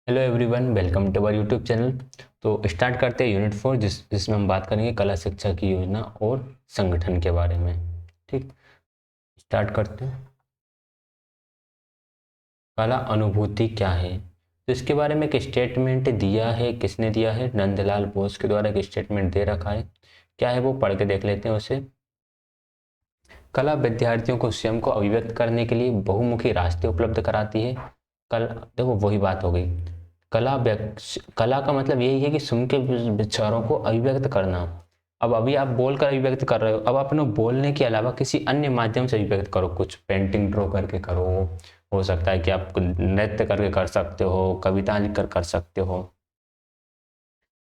Hello everyone, welcome to our YouTube channel. तो start करते हैं यूनिट 4 जिसमें हम बात करेंगे कला शिक्षा की योजना और संगठन के बारे में। ठीक, स्टार्ट करते हैं। कला अनुभूति क्या है, तो इसके बारे में एक स्टेटमेंट दिया है। किसने दिया है? नंदलाल बोस के द्वारा एक स्टेटमेंट दे रखा है। क्या है वो, पढ़ के देख लेते हैं उसे। कला विद्यार्थियों को स्वयं को अभिव्यक्त करने के लिए बहुमुखी रास्ते उपलब्ध कराती है। कल देखो, वही बात हो गई। कला का मतलब यही है कि सुन के विचारों को अभिव्यक्त करना। अब अभी आप बोलकर अभिव्यक्त कर रहे हो, अब अपने बोलने के अलावा किसी अन्य माध्यम से अभिव्यक्त करो। कुछ पेंटिंग ड्रॉ करके करो, हो सकता है कि आप नृत्य करके कर सकते हो, कविता लिखकर कर सकते हो।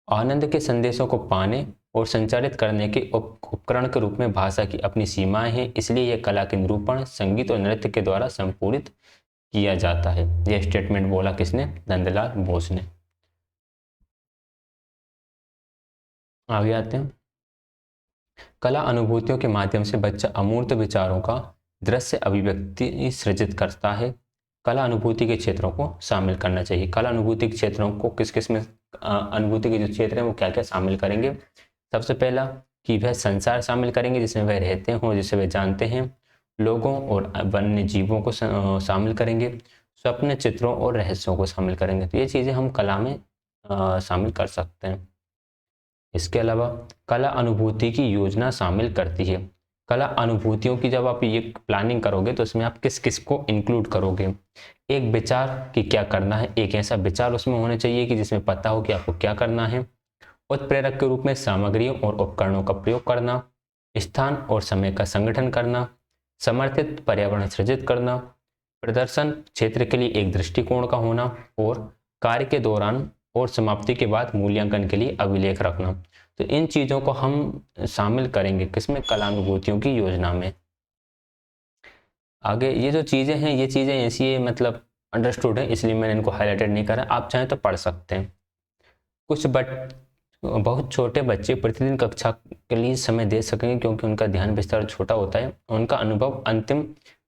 आनंद के संदेशों को पाने और संचारित करने के उपकरण के रूप में भाषा की अपनी सीमाएं हैं, इसलिए यह कला के निरूपण संगीत और नृत्य के द्वारा संपूरित किया जाता है। यह स्टेटमेंट बोला किसने? नंदलाल बोस ने। आगे आते हैं। कला अनुभूतियों के माध्यम से बच्चा अमूर्त विचारों का दृश्य अभिव्यक्ति सृजित करता है। कला अनुभूति के क्षेत्रों को शामिल करना चाहिए। कला अनुभूति के क्षेत्रों को किस किस में अनुभूति के जो क्षेत्र हैं वो क्या क्या शामिल करेंगे? सबसे पहला कि वह संसार शामिल करेंगे जिसमें वह रहते हों, जिसे वह जानते हैं। लोगों और वन्य जीवों को शामिल करेंगे। स्वप्न, चित्रों और रहस्यों को शामिल करेंगे। तो ये चीज़ें हम कला में शामिल कर सकते हैं। इसके अलावा कला अनुभूति की योजना शामिल करती है। कला अनुभूतियों की जब आप ये प्लानिंग करोगे तो इसमें आप किस किस को इंक्लूड करोगे? एक विचार कि क्या करना है, एक ऐसा विचार उसमें होना चाहिए कि जिसमें पता हो कि आपको क्या करना है। उत्प्रेरक के रूप में सामग्रियों और उपकरणों का प्रयोग करना। स्थान और समय का संगठन करना। समर्थित पर्यावरण सृजित करना। प्रदर्शन क्षेत्र के लिए एक दृष्टिकोण का होना। और कार्य के दौरान और समाप्ति के बाद मूल्यांकन के लिए अभिलेख रखना। तो इन चीज़ों को हम शामिल करेंगे किसमें? कलानुभूतियों की योजना में। आगे ये जो चीज़ें हैं, ये चीज़ें ऐसी है, मतलब अंडरस्टूड है, इसलिए मैंने इनको हाईलाइटेड नहीं करा। आप चाहें तो पढ़ सकते हैं। बहुत छोटे बच्चे प्रतिदिन कक्षा के लिए समय दे सकेंगे क्योंकि उनका ध्यान विस्तार छोटा होता है। उनका अनुभव अंतिम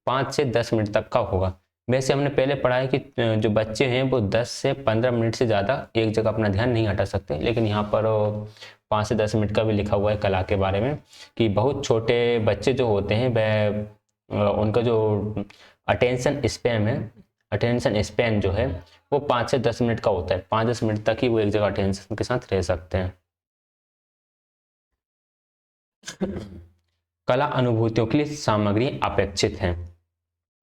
5 से 10 मिनट तक का होगा। वैसे हमने पहले पढ़ा है कि जो बच्चे हैं वो 10 से 15 मिनट से ज़्यादा एक जगह अपना ध्यान नहीं हटा सकते, लेकिन यहाँ पर 5 से 10 मिनट का भी लिखा हुआ है कला के बारे में कि बहुत छोटे बच्चे जो होते हैं वह उनका जो अटेंशन स्पैन जो है वो 5 से 10 मिनट का होता है। 5-10 मिनट तक ही वो एक जगह अटेंशन के साथ रह सकते हैं। कला अनुभूतियों के लिए सामग्री अपेक्षित हैं।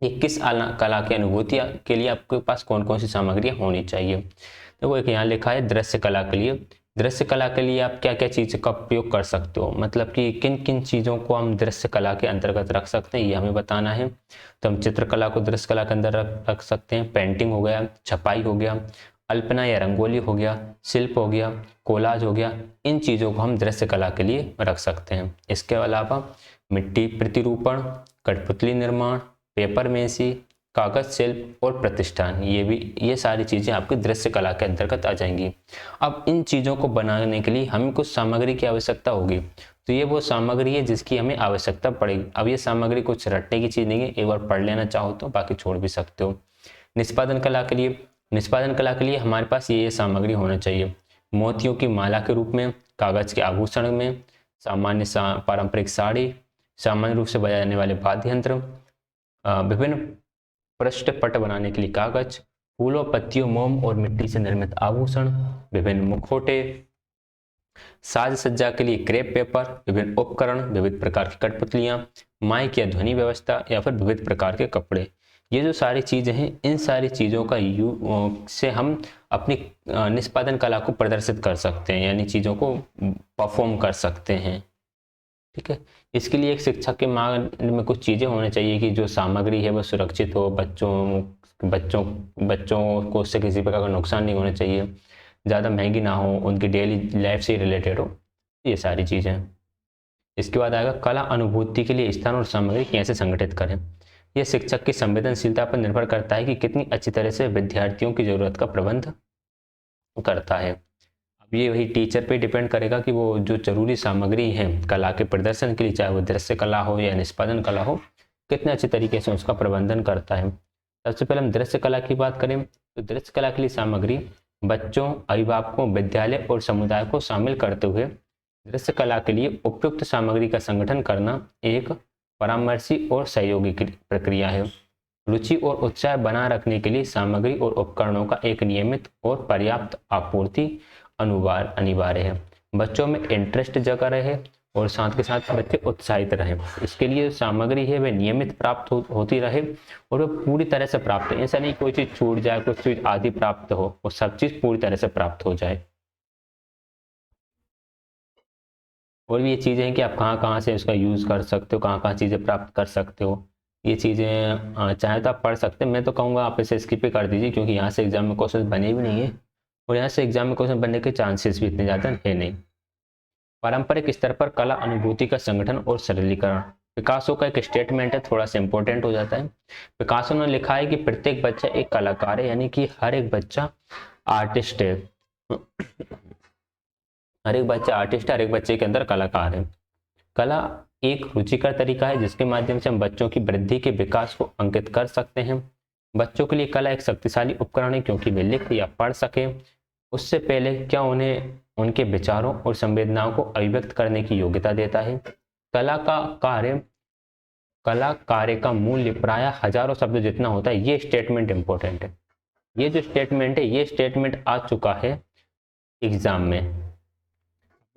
ये किस कला की अनुभूति के लिए आपके पास कौन कौन सी सामग्रियां होनी चाहिए? देखो, एक यहाँ लिखा है दृश्य कला के लिए। दृश्य कला के लिए आप क्या क्या चीज़ का उपयोग कर सकते हो, मतलब कि किन किन चीज़ों को हम दृश्य कला के अंतर्गत रख सकते हैं, ये हमें बताना है। तो हम चित्रकला को दृश्य कला के अंदर रख सकते हैं। पेंटिंग हो गया, छपाई हो गया, अल्पना या रंगोली हो गया, शिल्प हो गया, कोलाज हो गया। इन चीज़ों को हम दृश्य कला के लिए रख सकते हैं। इसके अलावा मिट्टी प्रतिरूपण, कठपुतली निर्माण, पेपर मेसी, कागज शिल्प और प्रतिष्ठान, ये सारी चीज़ें आपकी दृश्य कला के अंतर्गत आ जाएंगी। अब इन चीज़ों को बनाने के लिए हमें कुछ सामग्री की आवश्यकता होगी। तो ये वो सामग्री है जिसकी हमें आवश्यकता पड़ेगी। अब ये सामग्री कुछ रटने की चीज़ नहीं है, एक बार पढ़ लेना चाहो तो, बाकी छोड़ भी सकते हो। निष्पादन कला के लिए हमारे पास ये सामग्री होना चाहिए। मोतियों की माला के रूप में, कागज के आभूषण में, पारंपरिक साड़ी, सामान्य रूप से बजाए जाने वाले वाद्य यंत्र, विभिन्न पृष्ठ पट बनाने के लिए कागज, फूलों, पत्तियों, मोम और मिट्टी से निर्मित आभूषण, विभिन्न मुखौटे, साज सज्जा के लिए क्रेप पेपर, विभिन्न उपकरण, विविध प्रकार की कठपुतलियां, माइक या ध्वनि व्यवस्था, या फिर विविध प्रकार के कपड़े। ये जो सारी चीजें हैं, इन सारी चीजों का से हम अपनी निष्पादन कला को प्रदर्शित कर सकते हैं, यानी चीजों को परफॉर्म कर सकते हैं। ठीक है, इसके लिए एक शिक्षक के माइंड में कुछ चीज़ें होनी चाहिए कि जो सामग्री है वो सुरक्षित हो, बच्चों बच्चों को उससे किसी प्रकार का नुकसान नहीं होना चाहिए, ज़्यादा महंगी ना हो, उनकी डेली लाइफ से रिलेटेड हो, ये सारी चीज़ें। इसके बाद आएगा कला अनुभूति के लिए स्थान और सामग्री कैसे संगठित करें। यह शिक्षक की संवेदनशीलता पर निर्भर करता है कि कितनी अच्छी तरह से विद्यार्थियों की ज़रूरत का प्रबंध करता है। अब ये वही टीचर पे डिपेंड करेगा कि वो जो जरूरी सामग्री है कला के प्रदर्शन के लिए, चाहे वो दृश्य कला हो या निष्पादन कला हो, कितने अच्छे तरीके से उसका प्रबंधन करता है। सबसे पहले हम दृश्य कला की बात करें तो दृश्य कला के लिए सामग्री बच्चों, अभिभावकों, विद्यालय और समुदाय को शामिल करते हुए दृश्य कला के लिए उपयुक्त सामग्री का संगठन करना एक परामर्शी और सहयोगी प्रक्रिया है। रुचि और उत्साह बनाए रखने के लिए सामग्री और उपकरणों का एक नियमित और पर्याप्त आपूर्ति अनिवार्य है। बच्चों में इंटरेस्ट जगा रहे और साथ के साथ बच्चे उत्साहित रहें, इसके लिए जो सामग्री है वह नियमित प्राप्त होती रहे और वह पूरी तरह से प्राप्त हो। ऐसा नहीं कोई चीज़ छूट जाए, कुछ चीज़ आधी प्राप्त हो, वो सब चीज़ पूरी तरह से प्राप्त हो जाए। और भी ये चीज़ें हैं कि आप कहाँ कहाँ से इसका यूज़ कर सकते हो, कहाँ कहाँ चीज़ें प्राप्त कर सकते हो। ये चीज़ें चाहे तो आप पढ़ सकते हैं, मैं तो कहूँगा आप इसे स्किप ही कर दीजिए क्योंकि यहाँ से एग्जाम में क्वेश्चन बने भी नहीं है और यहाँ से एग्जाम में क्वेश्चन बनने के चांसेस भी इतने ज़्यादा है नहीं। पारंपरिक स्तर पर कला अनुभूति का संगठन और सरलीकरण, पिकासो का एक स्टेटमेंट है, थोड़ा सा इंपॉर्टेंट हो जाता है। पिकासो ने लिखा है कि प्रत्येक बच्चा एक कलाकार है, यानी कि हर एक बच्चा आर्टिस्ट है। हर एक बच्चा आर्टिस्ट है, हर एक बच्चे के अंदर कलाकार है। कला एक रुचिकर तरीका है जिसके माध्यम से हम बच्चों की वृद्धि के विकास को अंकित कर सकते हैं। बच्चों के लिए कला एक शक्तिशाली उपकरण है क्योंकि वे लिख या पढ़ सके उससे पहले क्या उन्हें उनके विचारों और संवेदनाओं को अभिव्यक्त करने की योग्यता देता है। कला कार्य का मूल्य प्रायः हजारों शब्द जितना होता है। ये स्टेटमेंट इंपॉर्टेंट है। ये जो स्टेटमेंट है ये स्टेटमेंट आ चुका है एग्जाम में।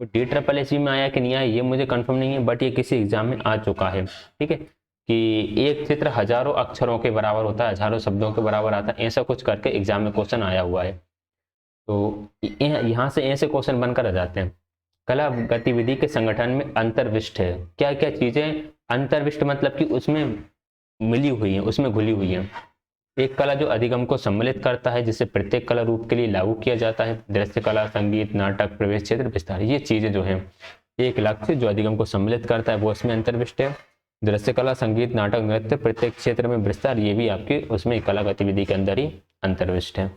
DSSS में आया कि नहीं आया ये मुझे कंफर्म नहीं है, बट ये किसी एग्जाम में आ चुका है। ठीक है, कि एक चित्र हजारों अक्षरों के बराबर होता है, हजारों शब्दों के बराबर आता है, ऐसा कुछ करके एग्जाम में क्वेश्चन आया हुआ है। तो यहाँ से ऐसे क्वेश्चन बनकर आ जाते हैं। कला गतिविधि के संगठन में अंतर्विष्ट है। क्या क्या चीजें अंतर्विष्ट मतलब कि उसमें मिली हुई है, उसमें घुली हुई है। एक कला जो अधिगम को सम्मिलित करता है जिसे प्रत्येक कला रूप के लिए लागू किया जाता है। दृश्य कला, संगीत, नाटक, प्रवेश क्षेत्र, विस्तार, ये चीजें जो है एक लक्ष्य जो अधिगम को सम्मिलित करता है वो उसमें अंतर्विष्ट है। दृश्य कला, संगीत, नाटक, नृत्य, प्रत्येक क्षेत्र में विस्तार, ये भी आपके उसमें कला गतिविधि के अंदर ही अंतर्विष्ट है।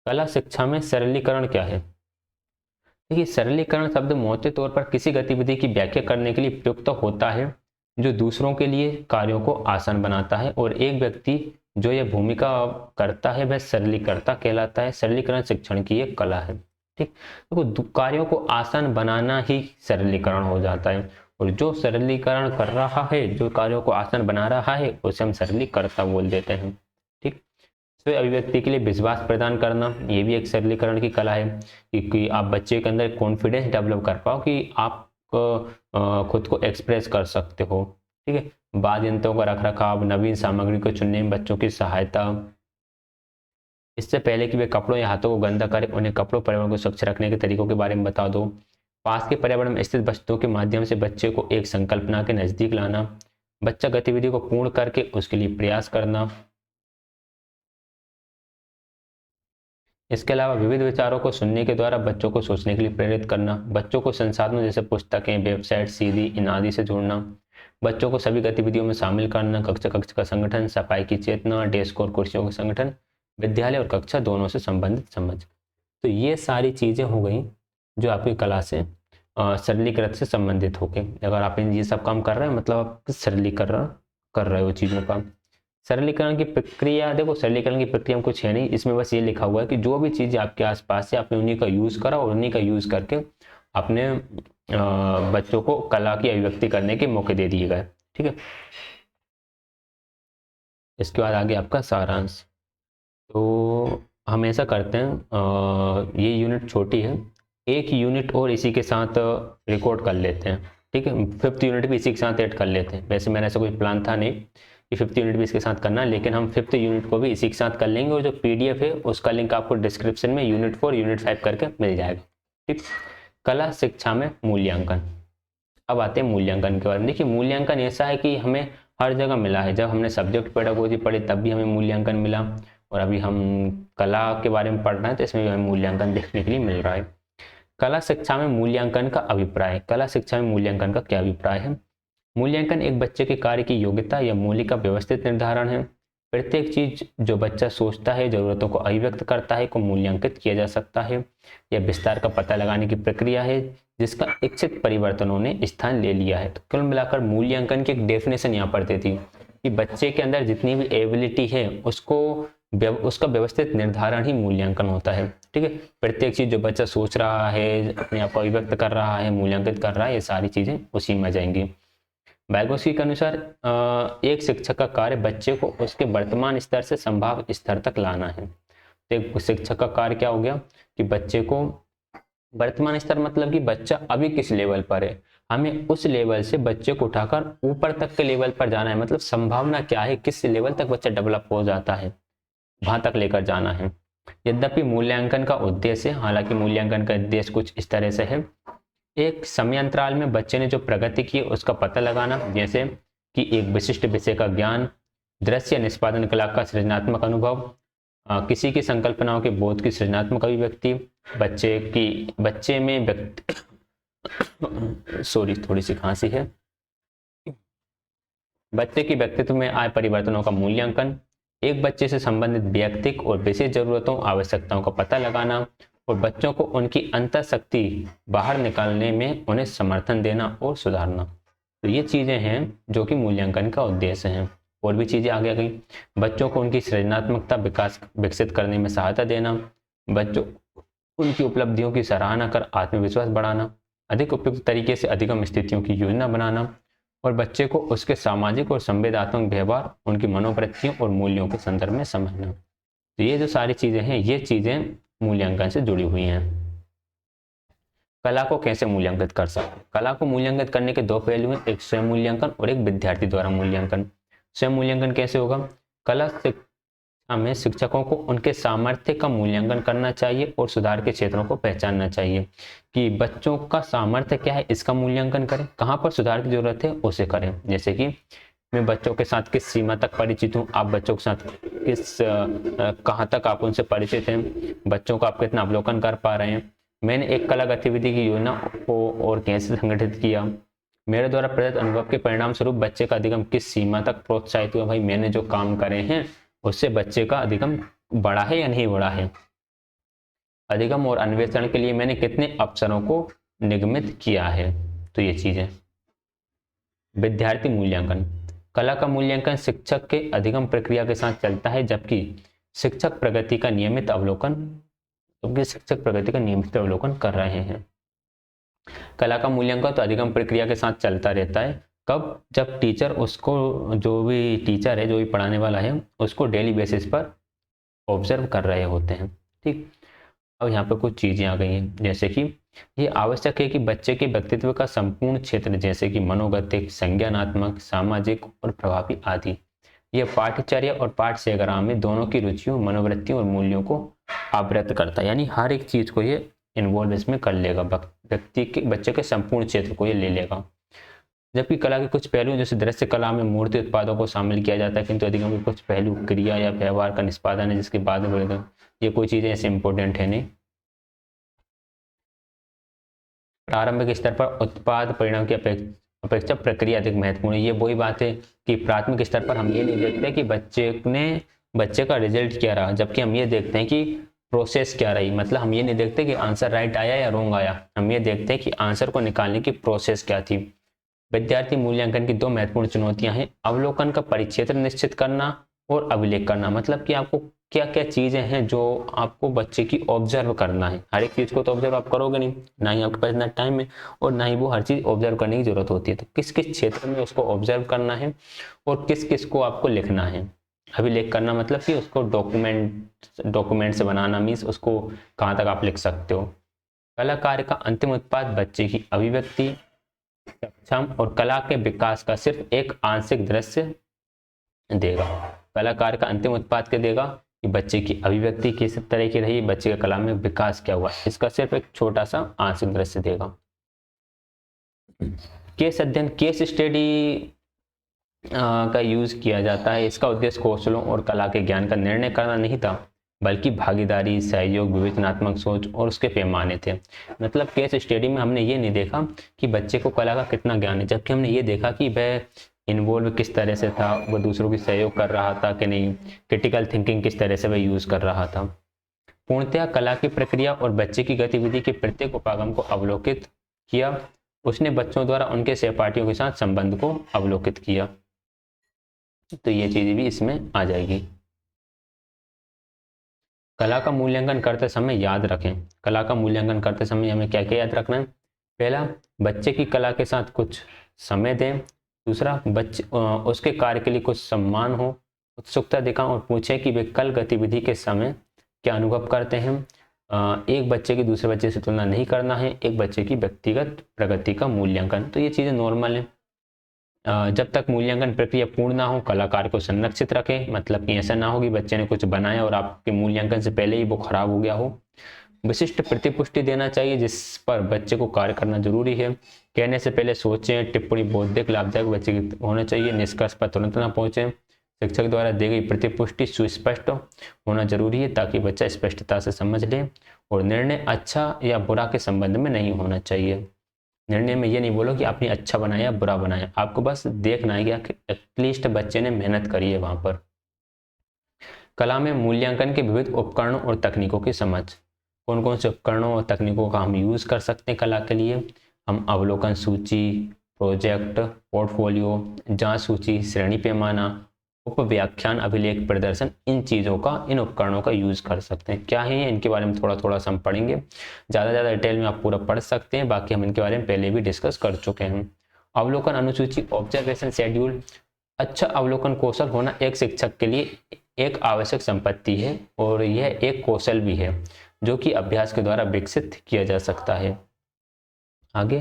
कला शिक्षा में सरलीकरण क्या है? देखिए, सरलीकरण शब्द मोटे तौर पर किसी गतिविधि की व्याख्या करने के लिए प्रयुक्त होता है जो दूसरों के लिए कार्यों को आसान बनाता है और एक व्यक्ति जो यह भूमिका करता है वह सरलीकर्ता कहलाता है। सरलीकरण शिक्षण की एक कला है। ठीक, तो कार्यों को आसान बनाना ही सरलीकरण हो जाता है और जो सरलीकरण कर रहा है, जो कार्यों को आसान बना रहा है, उसे हम सरलीकर्ता बोल देते हैं। ठीक, स्व अभिव्यक्ति के लिए विश्वास प्रदान करना, ये भी एक सरलीकरण की कला है कि आप बच्चे के अंदर कॉन्फिडेंस डेवलप कर पाओ कि आप खुद को एक्सप्रेस कर सकते हो। ठीक है, वाद्य यंत्रों का रखरखाव, नवीन सामग्री को चुनने में बच्चों की सहायता, इससे पहले कि वे कपड़ों या हाथों को गंदा करें उन्हें कपड़ों पर्यावरण को स्वच्छ रखने के तरीकों के बारे में बता दो। पास के पर्यावरण में स्थित वस्तुओं के माध्यम से बच्चे को एक संकल्पना के नजदीक लाना, बच्चा गतिविधि को पूर्ण करके उसके लिए प्रयास करना। इसके अलावा विविध विचारों को सुनने के द्वारा बच्चों को सोचने के लिए प्रेरित करना, बच्चों को संसाधनों जैसे पुस्तकें, वेबसाइट, सीडी इन आदि से जोड़ना, बच्चों को सभी गतिविधियों में शामिल करना, कक्ष का संगठन, सफाई की चेतना, डेस्क और कुर्सियों का संगठन, विद्यालय और कक्षा दोनों से संबंधित समझ। तो ये सारी चीजें हो गई जो आपकी कला से सरलीकृत से संबंधित हो गए। अगर आप ये सब काम कर रहे हैं मतलब आप सरलीकरण कर रहे हो चीजों का। सरलीकरण की प्रक्रिया, देखो सरलीकरण की प्रक्रिया में कुछ है नहीं, इसमें बस ये लिखा हुआ है कि जो भी चीज़ें आपके आसपास है आपने उन्हीं का यूज़ करा और उन्हीं का यूज़ करके अपने बच्चों को कला की अभिव्यक्ति करने के मौके दे दिए गए। ठीक है, इसके बाद आगे आपका सारांश। तो हम ऐसा करते हैं, ये यूनिट छोटी है, एक यूनिट और इसी के साथ रिकॉर्ड कर लेते हैं। ठीक है, 5th यूनिट भी इसी के साथ ऐड कर लेते हैं। वैसे मेरा ऐसा कोई प्लान था नहीं कि 5th यूनिट भी इसके साथ करना है, लेकिन हम 5th यूनिट को भी इसी के साथ कर लेंगे और जो PDF है उसका लिंक आपको डिस्क्रिप्शन में यूनिट 4 यूनिट 5 करके मिल जाएगा। ठीक, कला शिक्षा में मूल्यांकन। अब आते हैं मूल्यांकन के बारे में। देखिए, मूल्यांकन ऐसा है कि हमें हर जगह मिला है। जब हमने सब्जेक्ट पेडागोजी पढ़ी तब भी हमें मूल्यांकन मिला और अभी हम कला के बारे में पढ़ रहे हैं तो इसमें भी हमें मूल्यांकन देखने के लिए मिल रहा है। कला शिक्षा में मूल्यांकन का अभिप्राय। कला शिक्षा में मूल्यांकन का क्या अभिप्राय है? मूल्यांकन एक बच्चे के कार्य की योग्यता या मूल्य का व्यवस्थित निर्धारण है। प्रत्येक चीज जो बच्चा सोचता है, जरूरतों को अभिव्यक्त करता है, को मूल्यांकित किया जा सकता है। यह विस्तार का पता लगाने की प्रक्रिया है जिसका इच्छित परिवर्तनों ने स्थान ले लिया है। तो कुल मिलाकर मूल्यांकन की एक डेफिनेशन यहाँ पर दी थी कि बच्चे के अंदर जितनी भी एबिलिटी है उसका व्यवस्थित निर्धारण ही मूल्यांकन होता है। ठीक है, प्रत्येक चीज जो बच्चा सोच रहा है, अपने आप को अभिव्यक्त कर रहा है, मूल्यांकित कर रहा है, ये सारी चीजें उसी में आ जाएंगी। बैगोस्की के अनुसार एक शिक्षक का कार्य बच्चे को उसके वर्तमान स्तर से संभाव्य स्तर तक लाना है। तो एक शिक्षक का कार्य क्या हो गया कि बच्चे को वर्तमान स्तर मतलब कि बच्चा अभी किस लेवल पर है, हमें उस लेवल से बच्चे को उठाकर ऊपर तक के लेवल पर जाना है। मतलब संभावना क्या है, किस लेवल तक बच्चा डेवलप हो जाता है, वहां तक लेकर जाना है। यद्यपि मूल्यांकन का उद्देश्य, हालांकि मूल्यांकन का उद्देश्य कुछ इस तरह से है, एक समय अंतराल में बच्चे ने जो प्रगति की उसका पता लगाना, जैसे कि एक विशिष्ट विषय का ज्ञान, दृश्य निष्पादन कला का सृजनात्मक अनुभव, किसी की संकल्पनाओं के बोध की सृजनात्मक अभिव्यक्ति, बच्चे में सॉरी थोड़ी सी खांसी है, बच्चे की व्यक्तित्व में आए परिवर्तनों का मूल्यांकन, एक बच्चे से संबंधित व्यक्तिक और विशेष जरूरतों आवश्यकताओं का पता लगाना और बच्चों को उनकी अंतःशक्ति बाहर निकालने में उन्हें समर्थन देना और सुधारना। तो ये चीजें हैं जो कि मूल्यांकन का उद्देश्य हैं। और भी चीजें आगे आ गई, बच्चों को उनकी सृजनात्मकता विकसित करने में सहायता देना, बच्चों उनकी उपलब्धियों की सराहना कर आत्मविश्वास बढ़ाना, अधिक उपयुक्त तरीके से अधिगम स्थितियों की योजना बनाना और बच्चे को उसके सामाजिक और संवेदनात्मक व्यवहार, उनकी मनोवृत्तियों और मूल्यों के संदर्भ में समझना। तो ये जो सारी चीजें हैं, ये चीजें मूल्यांकन से जुड़ी हुई हैं। कला को कैसे मूल्यांकित कर सकते हैं? कला को मूल्यांकित करने के दो पहलू हैं, एक स्वयं मूल्यांकन और एक विद्यार्थी द्वारा मूल्यांकन। स्वयं मूल्यांकन कैसे होगा? कला हमें शिक्षकों को उनके सामर्थ्य का मूल्यांकन करना चाहिए और सुधार के क्षेत्रों को पहचानना चाहिए कि बच्चों का सामर्थ्य क्या है, इसका मूल्यांकन करें, कहाँ पर सुधार की जरूरत है उसे करें। जैसे कि मैं बच्चों के साथ किस सीमा तक परिचित हूँ, आप बच्चों के साथ कहाँ तक आप उनसे परिचित हैं, बच्चों को आप कितना अवलोकन कर पा रहे हैं, मैंने एक कला गतिविधि की योजना को और कैसे संगठित किया, मेरे द्वारा प्रदत्त अनुभव के परिणाम स्वरूप बच्चे का अधिगम किस सीमा तक प्रोत्साहित हुआ, भाई मैंने जो काम करे हैं उससे बच्चे का अधिगम बढ़ा है या नहीं बढ़ा है, अधिगम और अन्वेषण के लिए मैंने कितने अवसरों को निगमित किया है। तो ये चीजें। विद्यार्थी मूल्यांकन, कला का मूल्यांकन शिक्षक के अधिगम प्रक्रिया के साथ चलता है, जबकि शिक्षक प्रगति का नियमित अवलोकन कर रहे हैं। कला का मूल्यांकन तो अधिगम प्रक्रिया के साथ चलता रहता है, कब? जब टीचर उसको, जो भी टीचर है, जो भी पढ़ाने वाला है, उसको डेली बेसिस पर ऑब्जर्व कर रहे होते हैं। ठीक, अब यहाँ पर कुछ चीजें आ गई हैं, जैसे कि ये आवश्यक है कि बच्चे के व्यक्तित्व का संपूर्ण क्षेत्र, जैसे कि मनोगतिक, संज्ञानात्मक, सामाजिक और प्रभावी आदि, ये पाठ्यचर्या और पाठ्यक्रम में दोनों की रुचियों, मनोवृत्तियों और मूल्यों को आवृत करता है। यानी हर एक चीज को ये इन्वॉल्व इसमें कर लेगा, बच्चे के संपूर्ण क्षेत्र को ये ले लेगा। जबकि कला के कुछ पहलू, जैसे दृश्य कला में मूर्ति उत्पादों को शामिल किया जाता है, किंतु अधिगम के कुछ पहलू क्रिया या व्यवहार का निष्पादन है, जिसके बाद में ये कोई चीजें ऐसे इंपॉर्टेंट है नहीं। प्रारंभिक स्तर पर उत्पाद परिणाम की अपेक्षा प्रक्रिया अधिक महत्वपूर्ण है। ये वही बात है कि प्राथमिक स्तर पर हम ये नहीं देखते कि बच्चे का रिजल्ट क्या रहा, जबकि हम ये देखते हैं कि प्रोसेस क्या रही। मतलब हम ये नहीं देखते कि आंसर राइट आया या रॉन्ग आया, हम ये देखते हैं कि आंसर को निकालने की प्रोसेस क्या थी। विद्यार्थी मूल्यांकन की दो महत्वपूर्ण चुनौतियां हैं, अवलोकन का परिक्षेत्र निश्चित करना और अभिलेख करना। मतलब कि आपको क्या क्या चीजें हैं जो आपको बच्चे की ऑब्जर्व करना है। हर एक चीज को तो ऑब्जर्व आप करोगे नहीं, ना ही आपके पास इतना टाइम है और ना ही वो हर चीज ऑब्जर्व करने की जरूरत होती है। तो किस किस क्षेत्र में उसको ऑब्जर्व करना है और किस किस को आपको लिखना है। अभिलेख करना मतलब कि उसको डॉक्यूमेंट से बनाना, मीन्स उसको कहाँ तक आप लिख सकते हो। कलाकार का अंतिम उत्पाद बच्चे की अभिव्यक्ति, सक्षम और कला के विकास का सिर्फ एक आंशिक दृश्य देगा। कलाकार का अंतिम उत्पाद क्या देगा कि बच्चे की अभिव्यक्ति किस तरह की रही, बच्चे का कला में विकास क्या हुआ, इसका सिर्फ एक छोटा सा आंशिक दृश्य देगा। केस अध्ययन, केस स्टडी का यूज किया जाता है। इसका उद्देश्य कौशलों और कला के ज्ञान का निर्णय करना नहीं था, बल्कि भागीदारी, सहयोग, विवेचनात्मक सोच और उसके पैमाने थे। मतलब केस स्टडी में हमने ये नहीं देखा कि बच्चे को कला का कितना ज्ञान है, जबकि हमने ये देखा कि वह इन्वॉल्व किस तरह से था, वह दूसरों की सहयोग कर रहा था कि नहीं, क्रिटिकल थिंकिंग किस तरह से वह यूज कर रहा था। पूर्णतया कला की प्रक्रिया और बच्चे की गतिविधि के प्रत्येक उपागम को अवलोकित किया। उसने बच्चों द्वारा उनके सहपाठियों के साथ संबंध को अवलोकित किया। तो ये चीज़ भी इसमें आ जाएगी। कला का मूल्यांकन करते समय याद रखें, कला का मूल्यांकन करते समय हमें क्या क्या याद रखना है। पहला, बच्चे की कला के साथ कुछ समय दें। दूसरा, बच्चे उसके कार्य के लिए कुछ सम्मान हो। उत्सुकता दिखाएं और पूछें कि वे कल गतिविधि के समय क्या अनुभव करते हैं। एक बच्चे की दूसरे बच्चे से तुलना नहीं करना है, एक बच्चे की व्यक्तिगत प्रगति का मूल्यांकन। तो ये चीज़ें नॉर्मल है। जब तक मूल्यांकन प्रक्रिया पूर्ण ना हो कलाकार को संरक्षित रखें, मतलब कि ऐसा ना हो कि बच्चे ने कुछ बनाया और आपके मूल्यांकन से पहले ही वो खराब हो गया हो। विशिष्ट प्रतिपुष्टि देना चाहिए जिस पर बच्चे को कार्य करना जरूरी है। कहने से पहले सोचें, टिप्पणी बौद्धिक लाभदायक बच्चे की होना चाहिए, निष्कर्ष पर तुरंत ना पहुंचे। शिक्षक द्वारा दी गई प्रतिपुष्टि सुस्पष्ट होना जरूरी है ताकि बच्चा स्पष्टता से समझ ले, और निर्णय अच्छा या बुरा के संबंध में नहीं होना चाहिए। निर्णय में ये नहीं बोलो कि आपने अच्छा बनाया बुरा बनाया, आपको बस देखना है कि एटलीस्ट बच्चे ने मेहनत करी है वहां पर। कला में मूल्यांकन के विविध उपकरणों और तकनीकों की समझ। कौन कौन से उपकरणों और तकनीकों का हम यूज कर सकते हैं कला के लिए। हम अवलोकन सूची, प्रोजेक्ट, पोर्टफोलियो, जांच सूची, श्रेणी पैमाना, उप व्याख्यान, अभिलेख, प्रदर्शन, इन चीज़ों का, इन उपकरणों का यूज कर सकते हैं। क्या है इनके बारे में थोड़ा थोड़ा हम पढ़ेंगे, ज़्यादा डिटेल में आप पूरा पढ़ सकते हैं, बाकी हम इनके बारे में पहले भी डिस्कस कर चुके हैं। अवलोकन अनुसूची, ऑब्जर्वेशन शेड्यूल। अच्छा अवलोकन कौशल होना एक शिक्षक के लिए एक आवश्यक संपत्ति है और यह एक कौशल भी है जो कि अभ्यास के द्वारा विकसित किया जा सकता है। आगे,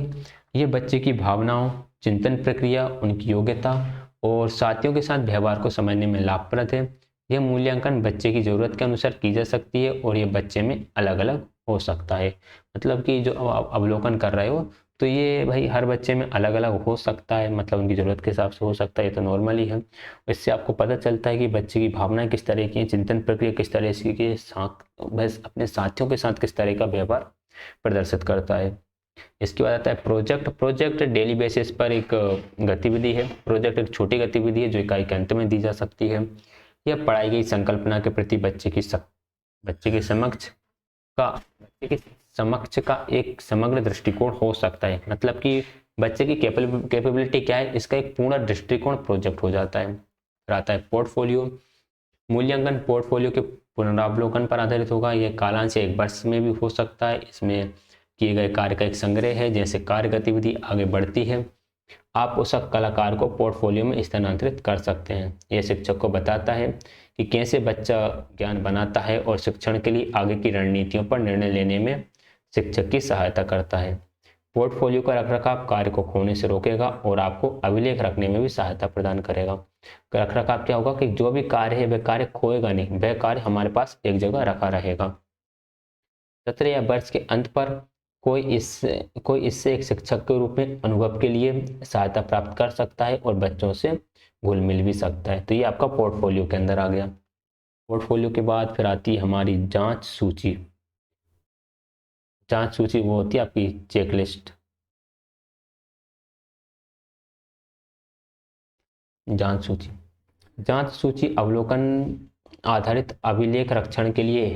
ये बच्चे की भावनाओं, चिंतन प्रक्रिया, उनकी योग्यता और साथियों के साथ व्यवहार को समझने में लाभप्रद है। यह मूल्यांकन बच्चे की ज़रूरत के अनुसार की जा सकती है और ये बच्चे में अलग अलग हो सकता है। मतलब कि जो आप अवलोकन कर रहे हो तो ये भाई हर बच्चे में अलग अलग हो सकता है, मतलब उनकी ज़रूरत के हिसाब से हो सकता है, ये तो नॉर्मल ही है। इससे आपको पता चलता है कि बच्चे की भावनाएं किस तरह की हैं, चिंतन प्रक्रिया किस तरह की है, बस अपने साथियों के साथ किस तरह का व्यवहार प्रदर्शित करता है। इसके बाद आता है प्रोजेक्ट। प्रोजेक्ट डेली बेसिस पर एक गतिविधि है। प्रोजेक्ट एक छोटी गतिविधि है जो इकाई के अंत में दी जा सकती है। यह पढ़ाई गई संकल्पना के प्रति बच्चे के समक्ष का एक समग्र दृष्टिकोण हो सकता है। मतलब कि बच्चे की कैपेबिलिटी क्या है, इसका एक पूर्ण दृष्टिकोण प्रोजेक्ट हो जाता है। फिर आता है पोर्टफोलियो। मूल्यांकन पोर्टफोलियो के पुनरावलोकन पर आधारित होगा। यह कालांश एक वर्ष में भी हो सकता है। इसमें किए गए कार्य का एक संग्रह है। जैसे कार्य गतिविधि आगे बढ़ती है आप उस कलाकार को पोर्टफोलियो में स्थानांतरित कर सकते हैं। यह शिक्षक को बताता है कि कैसे बच्चा ज्ञान बनाता है और शिक्षण के लिए आगे की रणनीतियों पर निर्णय लेने में शिक्षक की सहायता करता है। पोर्टफोलियो का रखरखाव कार्य को खोने से रोकेगा और आपको अभिलेख रखने में भी सहायता प्रदान करेगा। रखरखाव क्या होगा कि जो भी कार्य है वह कार्य खोएगा नहीं, वह कार्य हमारे पास एक जगह रखा रहेगा। सत्र या वर्ष के अंत पर कोई इससे एक शिक्षक के रूप में अनुभव के लिए सहायता प्राप्त कर सकता है और बच्चों से घुल मिल भी सकता है। तो ये आपका पोर्टफोलियो के अंदर आ गया। पोर्टफोलियो के बाद फिर आती है हमारी जांच सूची। जांच सूची वो होती है आपकी चेकलिस्ट। जांच सूची अवलोकन आधारित अभिलेख रक्षण के लिए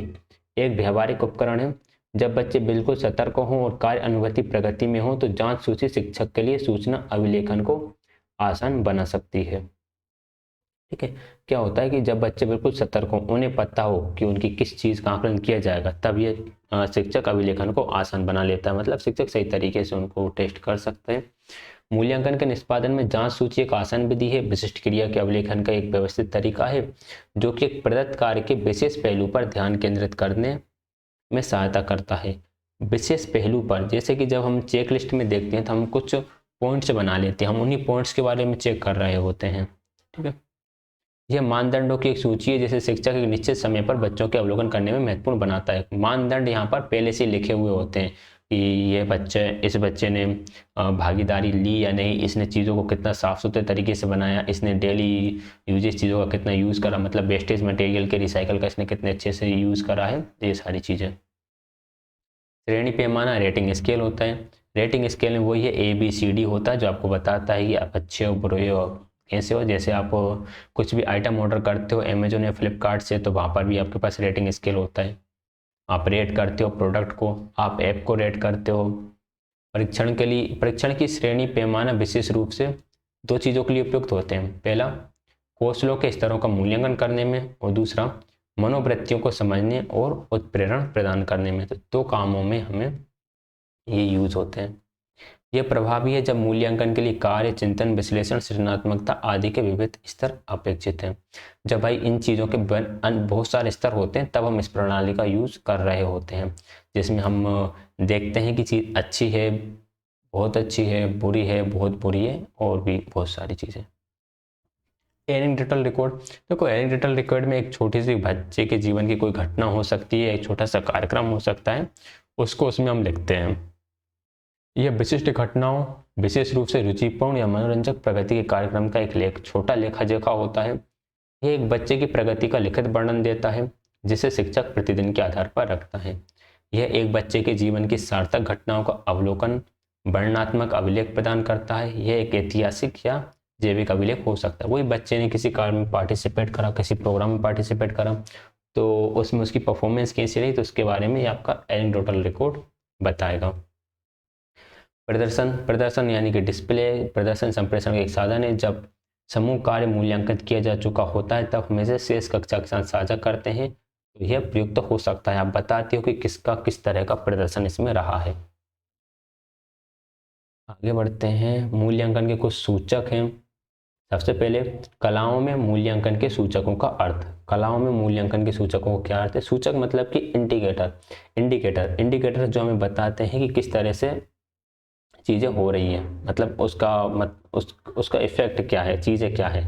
एक व्यवहारिक उपकरण है। जब बच्चे बिल्कुल सतर्क हों और कार्य अनुभूति प्रगति में हो तो जांच सूची शिक्षक के लिए सूचना अभिलेखन को आसान बना सकती है। ठीक है, क्या होता है कि जब बच्चे बिल्कुल सतर्क हों, उन्हें पता हो कि उनकी किस चीज़ का आकलन किया जाएगा, तब ये शिक्षक अभिलेखन को आसान बना लेता है। मतलब शिक्षक सही तरीके से उनको टेस्ट कर सकते हैं। मूल्यांकन के निष्पादन में जांच सूची एक आसान विधि है। विशिष्ट क्रिया के अभिलेखन का एक व्यवस्थित तरीका है जो कि एक प्रदत्त कार्य के विशेष पहलू पर ध्यान केंद्रित करने में सहायता करता है। विशेष पहलू पर, जैसे कि जब हम चेक लिस्ट में देखते हैं तो हम कुछ पॉइंट्स बना लेते हैं, हम उन्हीं पॉइंट्स के बारे में चेक कर रहे होते हैं। ठीक है, यह मानदंडों की एक सूची है जिसे शिक्षक एक निश्चित समय पर बच्चों के अवलोकन करने में महत्वपूर्ण बनाता है। मानदंड यहाँ पर पहले से लिखे हुए होते हैं कि इस बच्चे ने भागीदारी ली या नहीं, इसने चीज़ों को कितना साफ सुथरे तरीके से बनाया, इसने डेली यूजेस चीज़ों का कितना यूज़ करा, मतलब वेस्टेज मटेरियल के रिसाइकल का इसने कितने अच्छे से यूज़ करा है, ये सारी चीज़ें। श्रेणी पैमाना रेटिंग स्केल होता है। रेटिंग स्केल में वही है ABCD होता है जो आपको बताता है कि आप अच्छे हो बुरे हो कैसे हो। जैसे आप कुछ भी आइटम ऑर्डर करते हो अमेजोन या फ्लिपकार्ट से तो वहाँ पर भी आपके पास रेटिंग स्केल होता है। आप रेट करते हो प्रोडक्ट को, आप ऐप को रेट करते हो। परीक्षण की श्रेणी पैमाना विशेष रूप से दो चीज़ों के लिए उपयुक्त होते हैं। पहला, कौशलों के स्तरों का मूल्यांकन करने में, और दूसरा मनोवृत्तियों को समझने और उत्प्रेरण प्रदान करने में। तो 2 कामों में हमें ये यूज होते हैं। यह प्रभावी है जब मूल्यांकन के लिए कार्य, चिंतन, विश्लेषण, सृजनात्मकता आदि के विविध स्तर अपेक्षित हैं। जब भाई इन चीज़ों के बहुत सारे स्तर होते हैं तब हम इस प्रणाली का यूज कर रहे होते हैं, जिसमें हम देखते हैं कि चीज़ अच्छी है, बहुत अच्छी है, बुरी है, बहुत बुरी है, और भी बहुत सारी चीज़ें। एनेक्डोटल रिकॉर्ड, देखो एनेक्डोटल रिकॉर्ड में एक छोटी सी बच्चे के जीवन की कोई घटना हो सकती है, एक छोटा सा कार्यक्रम हो सकता है, उसको उसमें हम लिखते हैं। यह विशिष्ट घटनाओं, विशेष रूप से रुचिपूर्ण या मनोरंजक प्रगति के कार्यक्रम का एक छोटा लेखा जोखा होता है। यह एक बच्चे की प्रगति का लिखित वर्णन देता है जिसे शिक्षक प्रतिदिन के आधार पर रखता है। यह एक बच्चे के जीवन की सार्थक घटनाओं का अवलोकन, वर्णनात्मक अभिलेख प्रदान करता है। यह एक ऐतिहासिक या जैविक अभिलेख हो सकता है। वही बच्चे ने किसी कार्य में पार्टिसिपेट करा, किसी प्रोग्राम में पार्टिसिपेट करा, तो उसमें उसकी परफॉर्मेंस कैसी रही, तो उसके बारे में ये आपका एनेक्डोटल रिकॉर्ड बताएगा। प्रदर्शन यानी कि डिस्प्ले। प्रदर्शन संप्रेषण का एक साधन है। जब समूह कार्य मूल्यांकित किया जा चुका होता है तब हमेशा शेष कक्षा के साथ साझा करते हैं, तो यह प्रयुक्त हो सकता है। आप बताते हो कि किसका किस तरह का प्रदर्शन इसमें रहा है। आगे बढ़ते हैं। मूल्यांकन के कुछ सूचक हैं। सबसे पहले कलाओं में मूल्यांकन के सूचकों का अर्थ। कलाओं में मूल्यांकन के सूचकों का क्या अर्थ है? सूचक मतलब कि इंडिकेटर जो हमें बताते हैं कि किस तरह से चीज़ें हो रही हैं, मतलब उसका इफेक्ट क्या है, चीज़ें क्या है।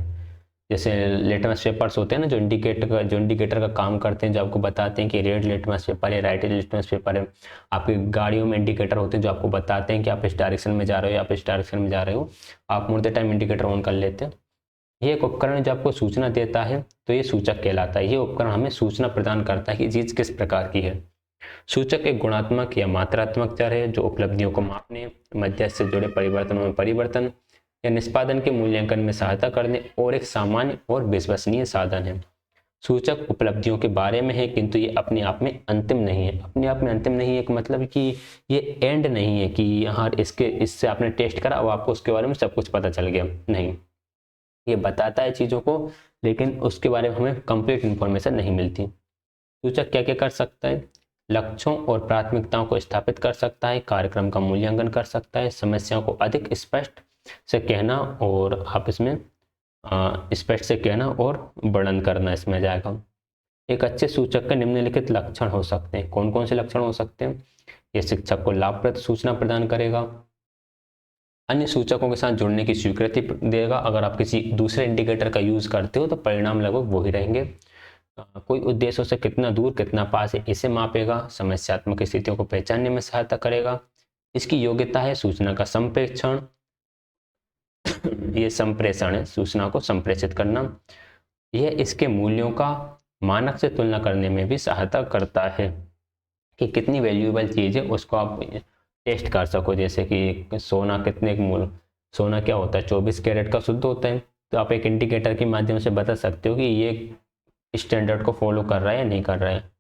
जैसे लिटमस पेपर्स होते हैं ना, जो इंडिकेटर का काम करते हैं, जो आपको बताते हैं कि रेड लिटमस पेपर है, राइट लिटमस पेपर है। आपकी गाड़ियों में इंडिकेटर होते हैं जो आपको बताते हैं कि आप इस डायरेक्शन में जा रहे हो या आप इस डायरेक्शन में जा रहे हो। आप मुड़ते टाइम इंडिकेटर ऑन कर लेते हैं। ये एक उपकरण जो आपको सूचना देता है, तो ये सूचक कहलाता है। ये उपकरण हमें सूचना प्रदान करता है कि चीज़ किस प्रकार की है। सूचक एक गुणात्मक या मात्रात्मक चर है जो उपलब्धियों को मापने, मध्यस्थ से जुड़े परिवर्तनों में परिवर्तन या निष्पादन के मूल्यांकन में सहायता करने और एक सामान्य और विश्वसनीय साधन है। सूचक उपलब्धियों के बारे में है, किंतु ये अपने आप में अंतिम नहीं है। अपने आप में अंतिम नहीं है एक मतलब कि ये एंड नहीं है कि हाँ इससे आपने टेस्ट करा और आपको उसके बारे में सब कुछ पता चल गया। नहीं, ये बताता है चीज़ों को, लेकिन उसके बारे में हमें कंप्लीट इन्फॉर्मेशन नहीं मिलती। सूचक क्या क्या कर सकता है? लक्ष्यों और प्राथमिकताओं को स्थापित कर सकता है, कार्यक्रम का मूल्यांकन कर सकता है, समस्याओं को अधिक स्पष्ट से कहना और आप इसमें स्पष्ट से कहना और वर्णन करना इसमें जाएगा। एक अच्छे सूचक के निम्नलिखित लक्षण हो सकते हैं। कौन कौन से लक्षण हो सकते हैं? यह शिक्षक को लाभप्रद सूचना प्रदान करेगा, अन्य सूचकों के साथ जुड़ने की स्वीकृति देगा। अगर आप किसी दूसरे इंडिकेटर का यूज करते हो तो परिणाम लगभग वही रहेंगे। कोई उद्देश्यों से कितना दूर कितना पास है इसे मापेगा, समस्यात्मक स्थितियों को पहचानने में सहायता करेगा। इसकी योग्यता है सूचना का संप्रेषण, ये संप्रेषण है, सूचना को संप्रेषित करना। यह इसके मूल्यों का मानक से तुलना करने में भी सहायता करता है कि कितनी वैल्यूएबल चीज़ है, उसको आप टेस्ट कर सको। जैसे कि सोना कितने मूल, सोना क्या होता है, 24 कैरेट का शुद्ध होता है, तो आप एक इंडिकेटर के माध्यम से बता सकते हो कि ये स्टैंडर्ड को फॉलो कर रहा है या नहीं कर रहा है।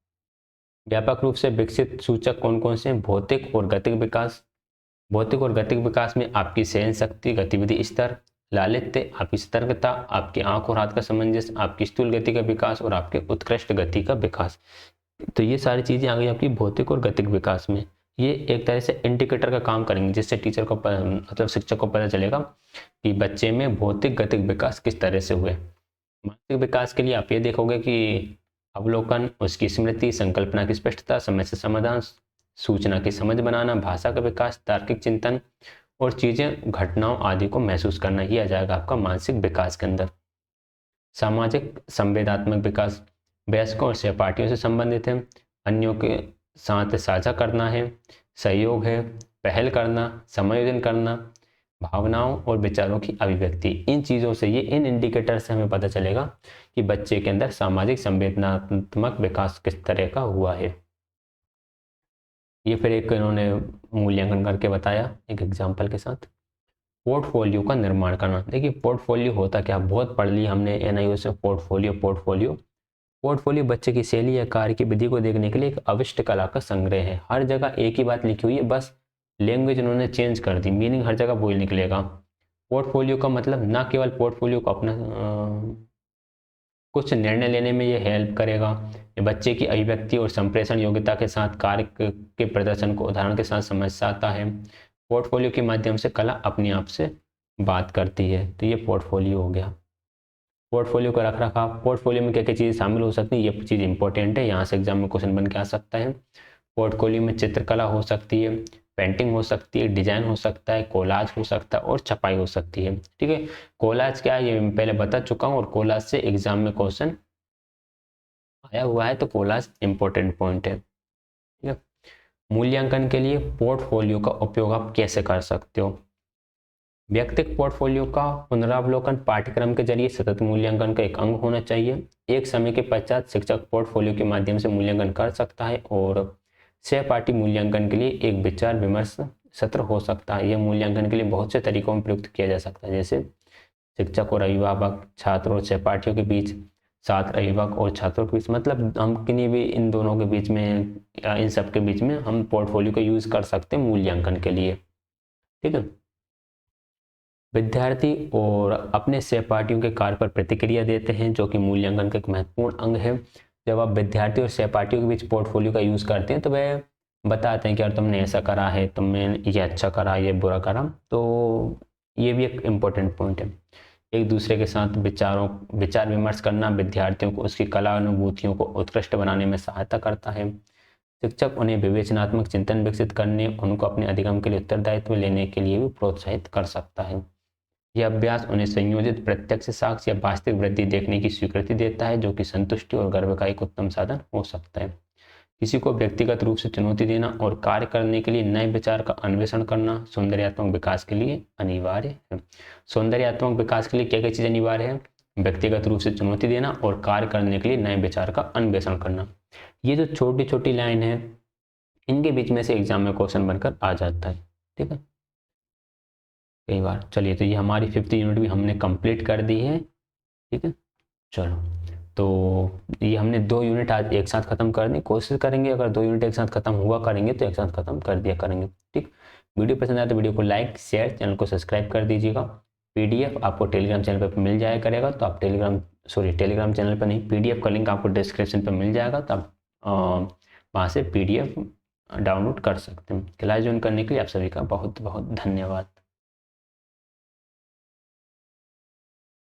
व्यापक रूप से विकसित सूचक कौन कौन से हैं? भौतिक और गतिक विकास। भौतिक और गतिक विकास में आपकी सहन शक्ति, गतिविधि स्तर, लालित्य, आपकी सतर्कता, आपकी आंख और हाथ का सामंजस्य, आपकी स्थूल गति का विकास और आपके उत्कृष्ट गति का विकास। तो ये सारी चीजें आ गई आपकी भौतिक और गतिक विकास में। ये एक तरह से इंडिकेटर का काम करेंगे, जिससे टीचर को मतलब शिक्षक को पता चलेगा कि बच्चे में भौतिक गतिक विकास किस तरह से हुए। मानसिक विकास के लिए आप ये देखोगे कि अवलोकन, उसकी स्मृति, संकल्पना की स्पष्टता, समस्या समाधान, सूचना की समझ बनाना, भाषा का विकास, तार्किक चिंतन और चीजें, घटनाओं आदि को महसूस करना, ये आ जाएगा आपका मानसिक विकास के अंदर। सामाजिक संवेदात्मक विकास वयस्कों और सहपाठियों से संबंधित है, अन्यों के साथ साझा करना है, सहयोग है, पहल करना, समायोजन करना, भावनाओं और विचारों की अभिव्यक्ति। इन चीज़ों से, ये इन इंडिकेटर से हमें पता चलेगा कि बच्चे के अंदर सामाजिक संवेदनात्मक विकास किस तरह का हुआ है। ये फिर एक इन्होंने मूल्यांकन करके बताया एक एग्जाम्पल के साथ। पोर्टफोलियो का निर्माण करना। देखिए पोर्टफोलियो होता क्या, बहुत पढ़ लिया हमने एनआईओ से पोर्टफोलियो बच्चे की शैली या कार्य की विधि को देखने के लिए एक अविष्ट कला का संग्रह है। हर जगह एक ही बात लिखी हुई है, बस लैंग्वेज उन्होंने चेंज कर दी, मीनिंग हर जगह वही निकलेगा। पोर्टफोलियो का मतलब ना केवल पोर्टफोलियो को अपना कुछ निर्णय लेने में ये हेल्प करेगा। ये बच्चे की अभिव्यक्ति और संप्रेषण योग्यता के साथ कार्य के प्रदर्शन को उदाहरण के साथ समझाता है। पोर्टफोलियो के माध्यम से कला अपने आप से बात करती है। तो ये पोर्टफोलियो हो गया। पोर्टफोलियो का रख रखाव, पोर्टफोलियो में क्या क्या चीज़ें शामिल हो सकती हैं, ये चीज़ इंपॉर्टेंट है, यहाँ से एग्जाम में क्वेश्चन बन के आ सकता है। पोर्टफोलियो में चित्रकला हो सकती है, पेंटिंग हो सकती है, डिजाइन हो सकता है, कोलाज हो सकता है और छपाई हो सकती है। ठीक है, कोलाज क्या है ये मैं पहले बता चुका हूँ, और कोलाज से एग्जाम में क्वेश्चन आया हुआ है, तो कोलाज इंपॉर्टेंट पॉइंट है। ठीक है, मूल्यांकन के लिए पोर्टफोलियो का उपयोग आप कैसे कर सकते हो। व्यक्तिगत पोर्टफोलियो का पुनरावलोकन पाठ्यक्रम के जरिए सतत मूल्यांकन का एक अंग होना चाहिए। एक समय के पश्चात शिक्षक पोर्टफोलियो के माध्यम से मूल्यांकन कर सकता है और सहपाठी मूल्यांकन के लिए एक विचार विमर्श सत्र हो सकता है। यह मूल्यांकन के लिए बहुत से तरीकों में प्रयुक्त किया जा सकता है, जैसे शिक्षक और अभिभावक, छात्र और सहपाठियों के बीच, छात्र अभिभावक और छात्रों के बीच, मतलब हम किन्हीं भी इन दोनों के बीच में या इन सब के बीच में हम पोर्टफोलियो का यूज कर सकते हैं मूल्यांकन के लिए। ठीक है, विद्यार्थी और अपने सहपाठियों के कार्य पर प्रतिक्रिया देते हैं, जो कि मूल्यांकन का एक महत्वपूर्ण अंग है। जब आप विद्यार्थी और सहपाठियों के बीच पोर्टफोलियो का यूज़ करते हैं तो वह बताते हैं कि यार तुमने ऐसा करा है, तुमने ये अच्छा करा, ये बुरा करा। तो ये भी एक इम्पोर्टेंट पॉइंट है। एक दूसरे के साथ विचार विमर्श करना विद्यार्थियों को उसकी कला अनुभूतियों को उत्कृष्ट बनाने में सहायता करता है। शिक्षक उन्हें विवेचनात्मक चिंतन विकसित करने, उनको अपने अधिगम के लिए उत्तरदायित्व लेने के लिए भी प्रोत्साहित कर सकता है। यह अभ्यास उन्हें संयोजित प्रत्यक्ष साक्ष्य या वास्तविक वृद्धि देखने की स्वीकृति देता है, जो कि संतुष्टि और गर्व का एक उत्तम साधन हो सकता है। किसी को व्यक्तिगत रूप से चुनौती देना और कार्य करने के लिए नए विचार का अन्वेषण करना सौंदर्यात्मक विकास के लिए अनिवार्य है। सौंदर्यात्मक विकास के लिए क्या क्या चीज़ अनिवार्य है? व्यक्तिगत रूप से चुनौती देना और कार्य करने के लिए नए विचार का अन्वेषण करना। ये जो छोटी छोटी लाइन है, इनके बीच में से एग्जाम में क्वेश्चन बनकर आ जाता है। ठीक है, कई बार। चलिए, तो ये हमारी 5th यूनिट भी हमने कंप्लीट कर दी है। ठीक है, चलो, तो ये हमने 2 यूनिट आज एक साथ खत्म करने की कोशिश करेंगे। अगर 2 यूनिट एक साथ खत्म हुआ करेंगे तो एक साथ खत्म कर दिया करेंगे। ठीक, वीडियो पसंद आए तो वीडियो को लाइक शेयर, चैनल को सब्सक्राइब कर दीजिएगा। पीडीएफ आपको टेलीग्राम चैनल पर मिल जाया करेगा, तो आप टेलीग्राम चैनल पर नहीं, पीडीएफ का लिंक आपको डिस्क्रिप्शन पर मिल जाएगा, तो आप वहाँ से पीडीएफ डाउनलोड कर सकते हैं। क्लास ज्वाइन करने के लिए आप सभी का बहुत बहुत धन्यवाद।